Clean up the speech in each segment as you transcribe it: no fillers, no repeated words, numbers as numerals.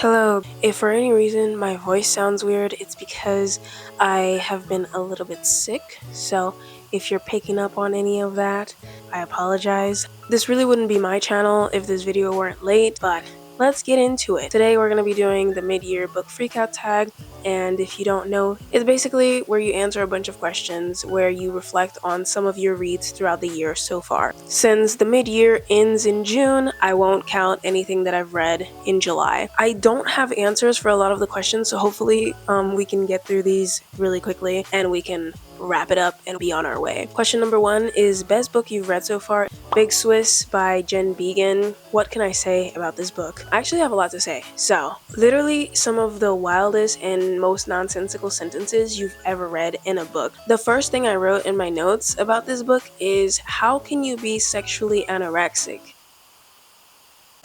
Hello. If for any reason my voice sounds weird, it's because I have been a little bit sick. So if you're picking up on any of that, I apologize. This really wouldn't be my channel if this video weren't late, but let's get into it. Today we're going to be doing the mid-year book freakout tag, and if you don't know, it's basically where you answer a bunch of questions where you reflect on some of your reads throughout the year so far. Since the mid-year ends in June, I won't count anything that I've read in July. I don't have answers for a lot of the questions, so hopefully we can get through these really quickly and we can wrap it up and be on our way. Question number 1 is best book you've read so far. Big Swiss by Jen Began. What can I say about this book? I actually have a lot to say. So, literally some of the wildest and most nonsensical sentences you've ever read in a book. The first thing I wrote in my notes about this book is, how can you be sexually anorexic?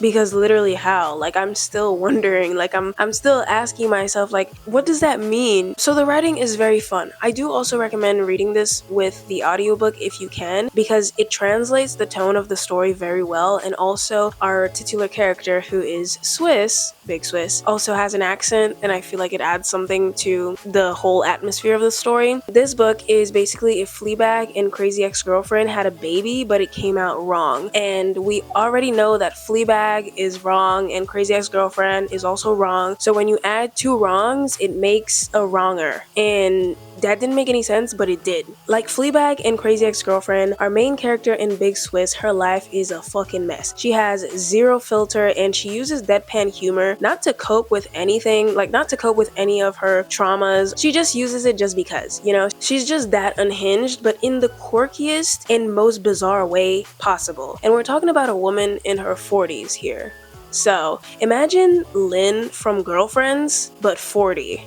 Because literally how? Like, I'm still wondering, like I'm still asking myself, like, what does that mean? So the writing is very fun. I do also recommend reading this with the audiobook if you can, because it translates the tone of the story very well, and also our titular character, who is Swiss, Big Swiss, also has an accent, and I feel like it adds something to the whole atmosphere of the story. This book is basically if Fleabag and Crazy Ex-Girlfriend had a baby, but it came out wrong. And we already know that Fleabag is wrong and Crazy Ex-Girlfriend is also wrong. So when you add two wrongs, it makes a wronger. And that didn't make any sense, but it did. Like Fleabag and Crazy Ex-Girlfriend, our main character in Big Swiss, her life is a fucking mess. She has zero filter and she uses deadpan humor not to cope with anything, like not to cope with any of her traumas. She just uses it just because, you know? She's just that unhinged, but in the quirkiest and most bizarre way possible. And we're talking about a woman in her 40s here. So imagine Lynn from Girlfriends, but 40.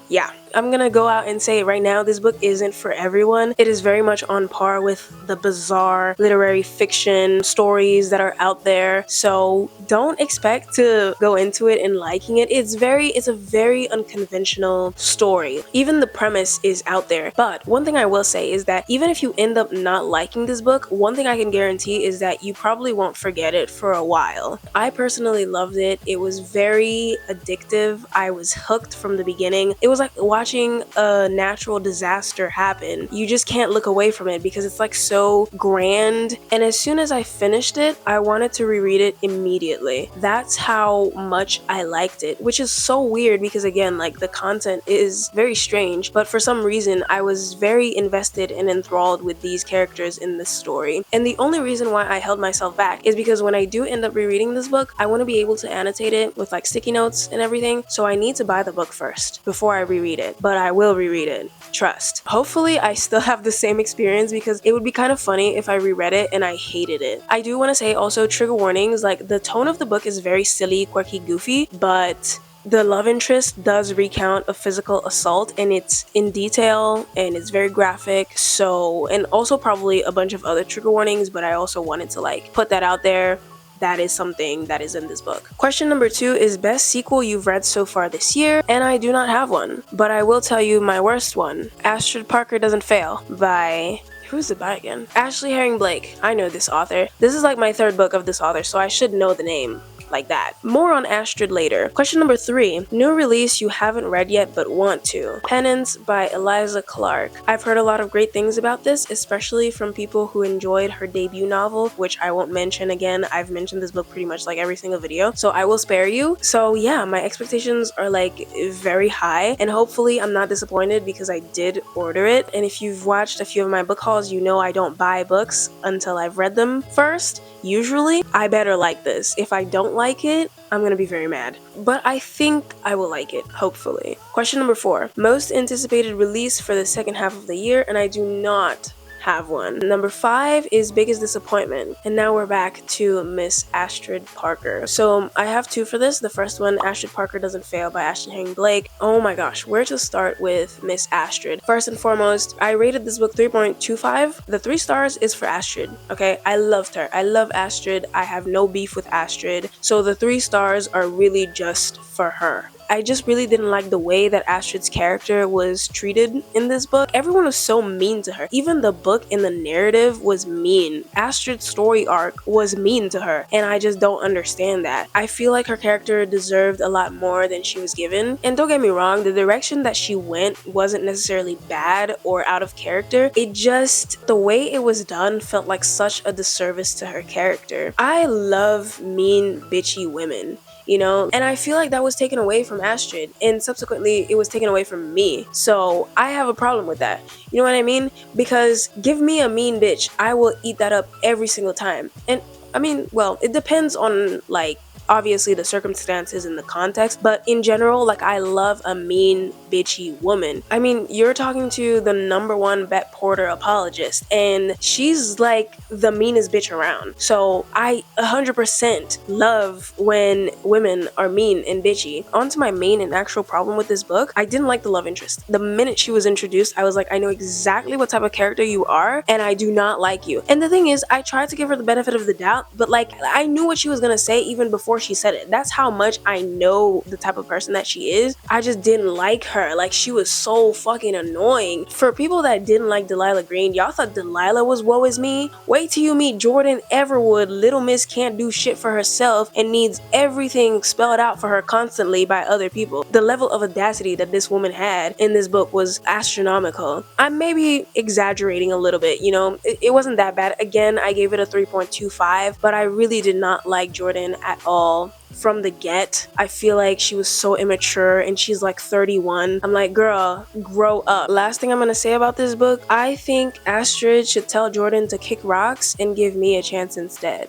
Yeah, I'm gonna go out and say it right now, this book isn't for everyone. It is very much on par with the bizarre literary fiction stories that are out there, so don't expect to go into it and liking it. It's a very unconventional story. Even the premise is out there, but one thing I will say is that even if you end up not liking this book, one thing I can guarantee is that you probably won't forget it for a while. I personally loved it. It was very addictive. I was hooked from the beginning. It was like watching a natural disaster happen. You just can't look away from it because it's like so grand. And as soon as I finished it, I wanted to reread it immediately. That's how much I liked it, which is so weird because again, like the content is very strange, but for some reason I was very invested and enthralled with these characters in this story. And the only reason why I held myself back is because when I do end up rereading this book, I want to be able to annotate it with like sticky notes and everything, so I need to buy the book first before I reread it. But I will reread it. Trust. Hopefully I still have the same experience because it would be kind of funny if I reread it and I hated it. I do want to say also trigger warnings, like the tone of the book is very silly, quirky, goofy, but the love interest does recount a physical assault and it's in detail and it's very graphic, so, and also probably a bunch of other trigger warnings, but I also wanted to like put that out there. That is something that is in this book. Question number 2 is best sequel you've read so far this year, and I do not have one, but I will tell you my worst one. Astrid Parker Doesn't Fail by... who's it by again? Ashley Herring Blake. I know this author. This is like my 3rd book of this author, so I should know the name like that. More on Astrid later. Question number 3, new release you haven't read yet but want to. Penance by Eliza Clark. I've heard a lot of great things about this, especially from people who enjoyed her debut novel, which I won't mention again. I've mentioned this book pretty much like every single video, so I will spare you. So yeah, my expectations are like very high, and hopefully I'm not disappointed because I did order it. And if you've watched a few of my book hauls, you know I don't buy books until I've read them first. Usually, I better like this. If I don't like it, I'm gonna be very mad. But I think I will like it, hopefully. Question number 4, most anticipated release for the second half of the year, and I do not have one. Number 5 is Biggest Disappointment. And now we're back to Miss Astrid Parker. So I have 2 for this. The first one, Astrid Parker Doesn't Fail by Ashley Herring Blake. Oh my gosh, where to start with Miss Astrid? First and foremost, I rated this book 3.25. The 3 stars is for Astrid, okay? I loved her. I love Astrid. I have no beef with Astrid. So the 3 stars are really just for her. I just really didn't like the way that Astrid's character was treated in this book. Everyone was so mean to her. Even the book in the narrative was mean. Astrid's story arc was mean to her, and I just don't understand that. I feel like her character deserved a lot more than she was given. And don't get me wrong, the direction that she went wasn't necessarily bad or out of character. It just, the way it was done felt like such a disservice to her character. I love mean, bitchy women, you know? And I feel like that was taken away from Astrid, and subsequently it was taken away from me. So I have a problem with that. You know what I mean? Because give me a mean bitch, I will eat that up every single time. And I mean, well, it depends on, like, obviously the circumstances and the context, but in general, like, I love a mean bitchy woman. I mean, you're talking to the #1 Bet Porter apologist, and she's like the meanest bitch around. So I 100% love when women are mean and bitchy. On to my main and actual problem with this book, I didn't like the love interest. The minute she was introduced, I was like, I know exactly what type of character you are, and I do not like you. And the thing is, I tried to give her the benefit of the doubt, but like, I knew what she was gonna say even before she said it. That's how much I know the type of person that she is. I just didn't like her. Like, she was so fucking annoying. For people that didn't like Delilah Green, y'all thought Delilah was woe is me? Wait till you meet Jordan Everwood. Little Miss can't do shit for herself and needs everything spelled out for her constantly by other people. The level of audacity that this woman had in this book was astronomical. I'm maybe exaggerating a little bit, you know? It wasn't that bad. Again, I gave it a 3.25, but I really did not like Jordan at all. From the get, I feel like she was so immature, and she's like 31. I'm like, girl, grow up. Last thing I'm gonna say about this book, I think Astrid should tell Jordan to kick rocks and give me a chance instead.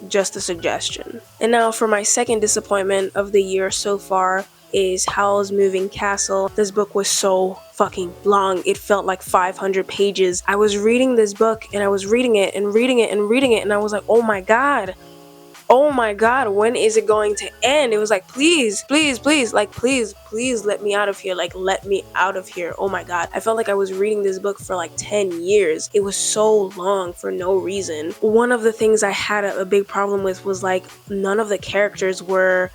Just a suggestion. And now for my second disappointment of the year so far is Howl's Moving Castle. This book was so fucking long. It felt like 500 pages. I was reading this book, and I was reading it and reading it and reading it, and I was like, oh my god, when is it going to end? It was like, please, like, please let me out of here. Like, let me out of here. Oh my god. I felt like I was reading this book for like 10 years. It was so long for no reason. One of the things I had a big problem with was, like, none of the characters were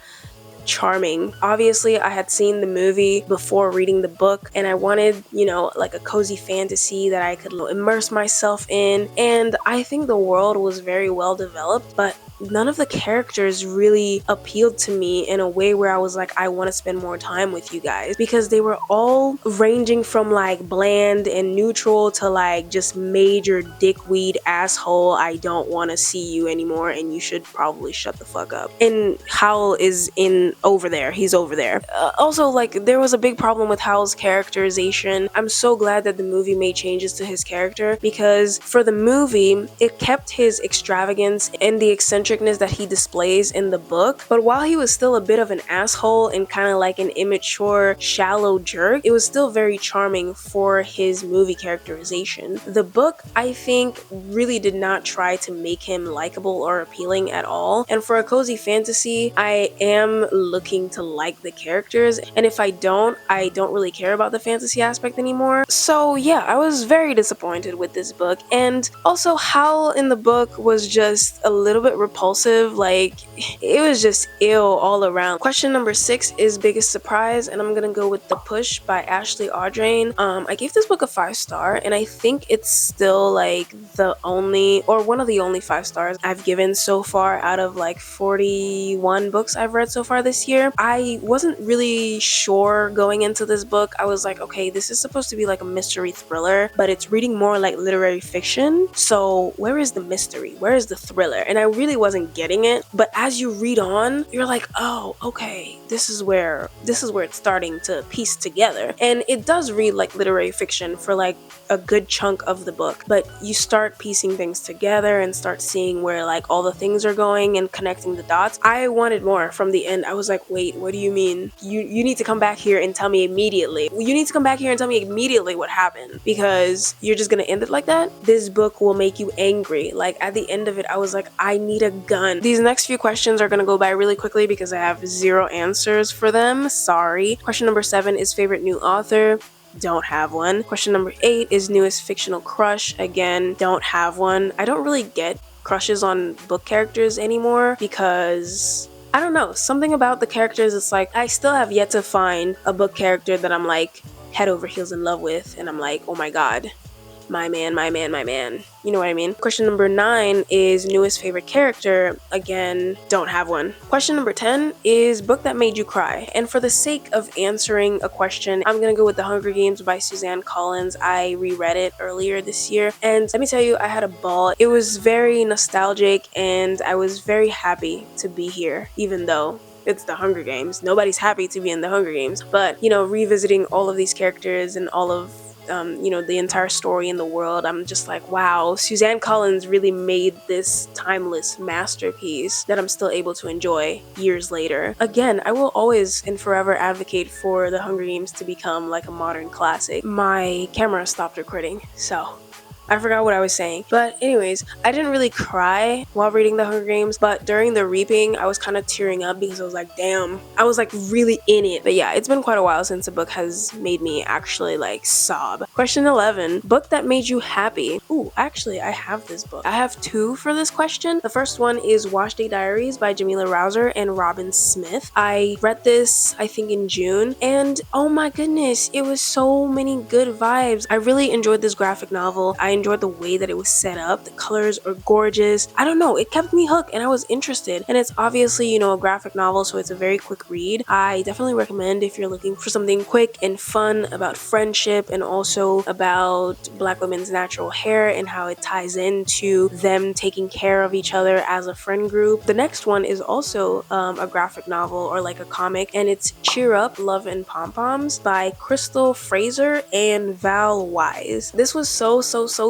charming. Obviously, I had seen the movie before reading the book, and I wanted, you know, like a cozy fantasy that I could immerse myself in, and I think the world was very well developed, but none of the characters really appealed to me in a way where I was like, I want to spend more time with you guys, because they were all ranging from like bland and neutral to like just major dickweed asshole, I don't want to see you anymore and you should probably shut the fuck up. And Howl is over there. He's over there. Also, like, there was a big problem with Howl's characterization. I'm so glad that the movie made changes to his character, because for the movie, it kept his extravagance and the eccentricness that he displays in the book, but while he was still a bit of an asshole and kind of like an immature, shallow jerk, it was still very charming for his movie characterization. The book, I think, really did not try to make him likable or appealing at all, and for a cozy fantasy, I am looking to like the characters, and if I don't really care about the fantasy aspect anymore. So yeah, I was very disappointed with this book, and also Howl in the book was just a little bit repulsive. Like, it was just ill all around. Question number 6 is biggest surprise, and I'm gonna go with The Push by Ashley Audrain. I gave this book a 5-star, and I think it's still like the only, or one of the only 5 stars I've given so far out of like 41 books I've read so far this year. I wasn't really sure going into this book. I was like, okay, this is supposed to be like a mystery thriller, but it's reading more like literary fiction. So where is the mystery? Where is the thriller? And I really wasn't getting it. But as you read on, you're like, oh, okay, this is where it's starting to piece together. And it does read like literary fiction for like a good chunk of the book, but you start piecing things together and start seeing where like all the things are going and connecting the dots. I wanted more from the end. I was like, wait, what do you mean? You need to come back here and tell me immediately. You need to come back here and tell me immediately what happened, because you're just gonna end it like that? This book will make you angry. Like, at the end of it, I was like, I need a gun. These next few questions are gonna go by really quickly because I have 0 answers for them. Sorry. Question number 7 is favorite new author. Don't have one. Question number 8 is newest fictional crush. Again, don't have one. I don't really get crushes on book characters anymore because I don't know, something about the characters, it's like I still have yet to find a book character that I'm like head over heels in love with and I'm like, oh my god, my man, my man, my man. You know what I mean? Question number 9 is newest favorite character. Again, don't have one. Question number 10 is book that made you cry. And for the sake of answering a question, I'm gonna go with The Hunger Games by Suzanne Collins. I reread it earlier this year, and let me tell you, I had a ball. It was very nostalgic, and I was very happy to be here, even though it's the Hunger Games. Nobody's happy to be in the Hunger Games, but revisiting all of these characters and all of the entire story in the world, I'm just like, wow, Suzanne Collins really made this timeless masterpiece that I'm still able to enjoy years later. Again, I will always and forever advocate for the Hunger Games to become like a modern classic. My camera stopped recording, so I forgot what I was saying. But anyways, I didn't really cry while reading The Hunger Games, but during the reaping, I was kind of tearing up because I was like, damn, I was like really in it. But yeah, it's been quite a while since a book has made me actually like sob. Question 11, book that made you happy. Ooh, actually, I have this book. I have 2 for this question. The first one is Wash Day Diaries by Jamila Rouser and Robin Smith. I read this, I think, in June, and oh my goodness, it was so many good vibes. I really enjoyed this graphic novel. I enjoyed the way that it was set up. The colors are gorgeous. I don't know, it kept me hooked and I was interested. And it's obviously, a graphic novel, so it's a very quick read. I definitely recommend if you're looking for something quick and fun about friendship and also about Black women's natural hair and how it ties into them taking care of each other as a friend group. The next one is also a graphic novel or like a comic, and it's Cheer Up, Love and Pom Poms by Crystal Fraser and Val Wise. This was so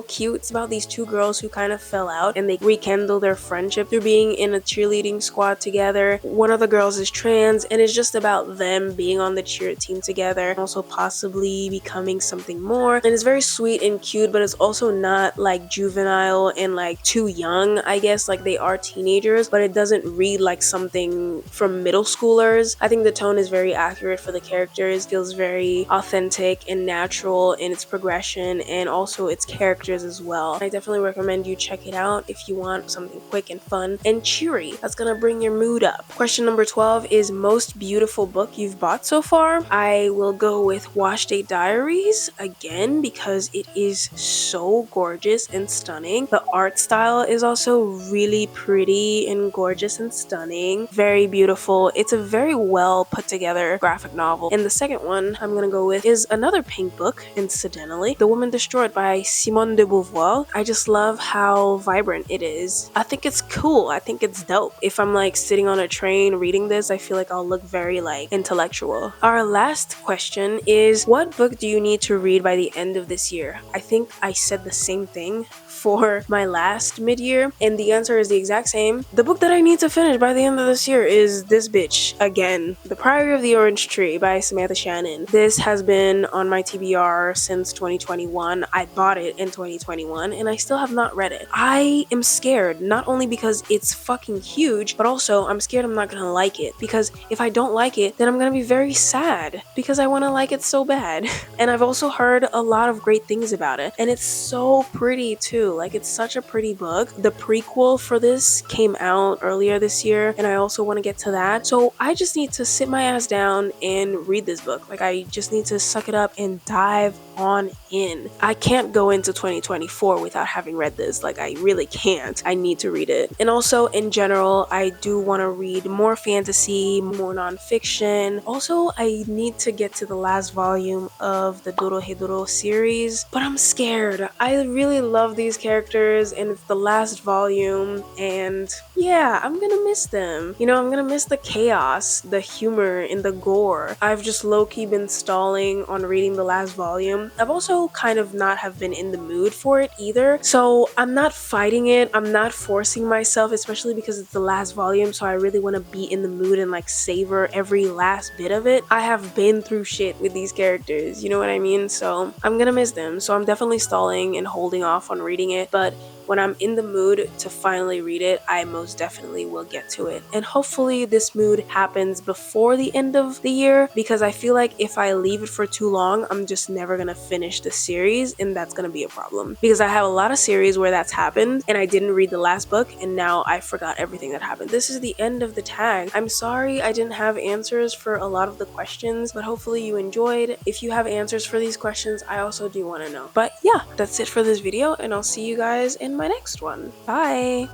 cute. It's about these 2 girls who kind of fell out and they rekindle their friendship through being in a cheerleading squad together. One of the girls is trans, and it's just about them being on the cheer team together and also possibly becoming something more. And it's very sweet and cute, but it's also not like juvenile and like too young, I guess. Like they are teenagers, but it doesn't read like something from middle schoolers. I think the tone is very accurate for the characters, feels very authentic and natural in its progression and also its characters as well. I definitely recommend you check it out if you want something quick and fun and cheery that's gonna bring your mood up. Question number 12 is most beautiful book you've bought so far. I will go with Wash Day Diaries again because it is so gorgeous and stunning. The art style is also really pretty and gorgeous and stunning. Very beautiful. It's a very well put together graphic novel. And the second one I'm gonna go with is another pink book, incidentally, The Woman Destroyed by Simone de Beauvoir. I just love how vibrant it is. I think it's cool. I think it's dope. If I'm like sitting on a train reading this, I feel like I'll look very like intellectual. Our last question is, what book do you need to read by the end of this year? I think I said the same thing for my last mid-year, and the answer is the exact same. The book that I need to finish by the end of this year is this bitch again, The Priory of the Orange Tree by Samantha Shannon. This has been on my TBR since 2021. I bought it in 2021 and I still have not read it. I am scared, not only because it's fucking huge, but also I'm scared I'm not gonna like it, because if I don't like it, then I'm gonna be very sad because I want to like it so bad. And I've also heard a lot of great things about it, and it's so pretty too. Like, it's such a pretty book. The prequel for this came out earlier this year, and I also want to get to that. So I just need to sit my ass down and read this book. Like, I just need to suck it up and dive on in. I can't go into 2024 without having read this. Like, I really can't. I need to read it. And also, in general, I do want to read more fantasy, more nonfiction. Also, I need to get to the last volume of the Dorohedoro series, but I'm scared. I really love these characters, and it's the last volume, and yeah, I'm gonna miss them. I'm gonna miss the chaos, the humor, and the gore. I've just low-key been stalling on reading the last volume. I've also kind of not have been in the mood for it either, so I'm not fighting it. I'm not forcing myself, especially because it's the last volume, so I really want to be in the mood and like savor every last bit of it. I have been through shit with these characters, you know what I mean? So I'm gonna miss them, so I'm definitely stalling and holding off on reading it. But when I'm in the mood to finally read it, I most definitely will get to it. And hopefully this mood happens before the end of the year, because I feel like if I leave it for too long, I'm just never gonna finish the series, and that's gonna be a problem. Because I have a lot of series where that's happened and I didn't read the last book and now I forgot everything that happened. This is the end of the tag. I'm sorry I didn't have answers for a lot of the questions, but hopefully you enjoyed. If you have answers for these questions, I also do want to know. But yeah, that's it for this video, and I'll see you guys in my next one. Bye!